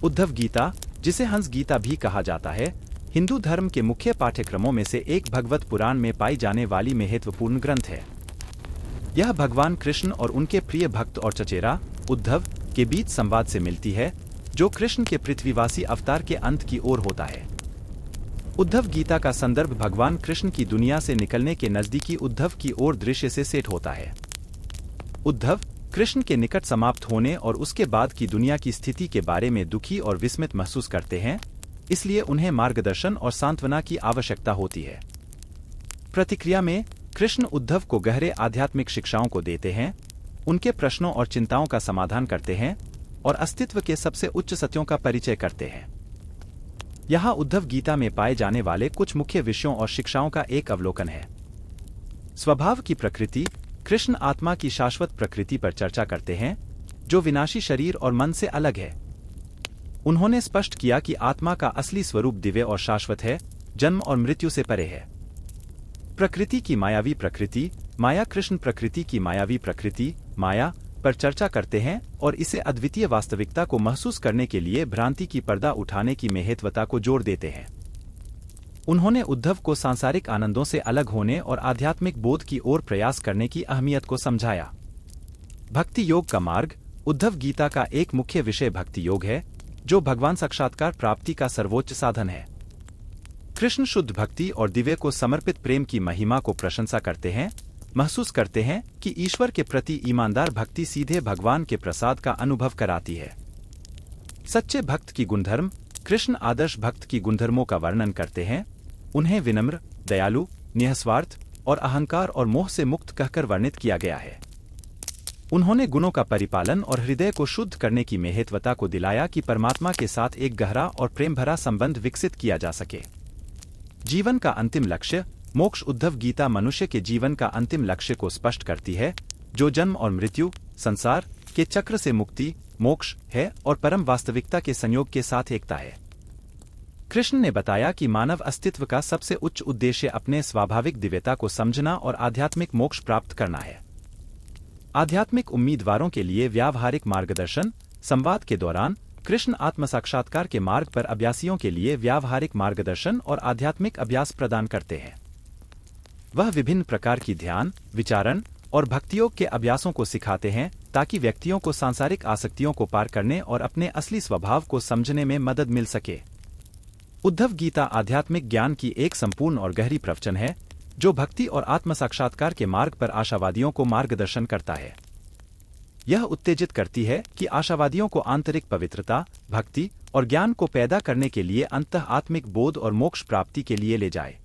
उद्धव गीता, जिसे हंस गीता भी कहा जाता है, हिंदू धर्म के मुख्य पाठ्यक्रमों में से एक भगवत पुराण में पाई जाने वाली महत्वपूर्ण ग्रंथ है। यह भगवान कृष्ण और उनके प्रिय भक्त और चचेरा उद्धव के बीच संवाद से मिलती है, जो कृष्ण के पृथ्वीवासी अवतार के अंत की ओर होता है। उद्धव गीता का संदर्भ भगवान कृष्ण की दुनिया से निकलने के नजदीकी उद्धव की ओर दृश्य से सेट होता है। उद्धव कृष्ण के निकट समाप्त होने और उसके बाद की दुनिया की स्थिति के बारे में दुखी और विस्मित महसूस करते हैं, इसलिए उन्हें मार्गदर्शन और सांत्वना की आवश्यकता होती है। प्रतिक्रिया में कृष्ण उद्धव को गहरे आध्यात्मिक शिक्षाओं को देते हैं, उनके प्रश्नों और चिंताओं का समाधान करते हैं और अस्तित्व के सबसे उच्च सत्यों का परिचय करते हैं। यहाँ उद्धव गीता में पाए जाने वाले कुछ मुख्य विषयों और शिक्षाओं का एक अवलोकन है। स्वभाव की प्रकृति। कृष्ण आत्मा की शाश्वत प्रकृति पर चर्चा करते हैं, जो विनाशी शरीर और मन से अलग है। उन्होंने स्पष्ट किया कि आत्मा का असली स्वरूप दिव्य और शाश्वत है, जन्म और मृत्यु से परे है। प्रकृति की मायावी प्रकृति। माया कृष्ण प्रकृति की मायावी प्रकृति माया पर चर्चा करते हैं और इसे अद्वितीय वास्तविकता को महसूस करने के लिए भ्रांति की पर्दा उठाने की महत्वता को जोर देते हैं। उन्होंने उद्धव को सांसारिक आनंदों से अलग होने और आध्यात्मिक बोध की ओर प्रयास करने की अहमियत को समझाया। भक्ति योग का मार्ग। उद्धव गीता का एक मुख्य विषय भक्ति योग है, जो भगवान साक्षात्कार प्राप्ति का सर्वोच्च साधन है। कृष्ण शुद्ध भक्ति और दिव्य को समर्पित प्रेम की महिमा को प्रशंसा करते हैं, महसूस करते हैं कि ईश्वर के प्रति ईमानदार भक्ति सीधे भगवान के प्रसाद का अनुभव कराती है। सच्चे भक्त की गुणधर्म। कृष्ण आदर्श भक्त की गुणधर्मों का वर्णन करते हैं, उन्हें विनम्र, दयालु, निःस्वार्थ और अहंकार और मोह से मुक्त कहकर वर्णित किया गया है। उन्होंने गुणों का परिपालन और हृदय को शुद्ध करने की महत्वता को दिलाया कि परमात्मा के साथ एक गहरा और प्रेम भरा संबंध विकसित किया जा सके। जीवन का अंतिम लक्ष्य। मोक्ष। उद्धव गीता मनुष्य के जीवन का अंतिम लक्ष्य को स्पष्ट करती है, जो जन्म और मृत्यु, संसार के चक्र से मुक्ति, मोक्ष है और परम वास्तविकता के संयोग के साथ एकता है। कृष्ण ने बताया कि मानव अस्तित्व का सबसे उच्च उद्देश्य अपने स्वाभाविक दिव्यता को समझना और आध्यात्मिक मोक्ष प्राप्त करना है। आध्यात्मिक उम्मीदवारों के लिए व्यावहारिक मार्गदर्शन। संवाद के दौरान कृष्ण आत्म साक्षात्कार के मार्ग पर अभ्यासियों के लिए व्यावहारिक मार्गदर्शन और आध्यात्मिक अभ्यास प्रदान करते हैं। वह विभिन्न प्रकार की ध्यान, विचारण और भक्तियोग के अभ्यासों को सिखाते हैं, ताकि व्यक्तियों को सांसारिक आसक्तियों को पार करने और अपने असली स्वभाव को समझने में मदद मिल सके। उद्धव गीता आध्यात्मिक ज्ञान की एक संपूर्ण और गहरी प्रवचन है, जो भक्ति और आत्म साक्षात्कार के मार्ग पर आशावादियों को मार्गदर्शन करता है। यह उत्तेजित करती है कि आशावादियों को आंतरिक पवित्रता, भक्ति और ज्ञान को पैदा करने के लिए अंतः आत्मिक बोध और मोक्ष प्राप्ति के लिए ले जाए।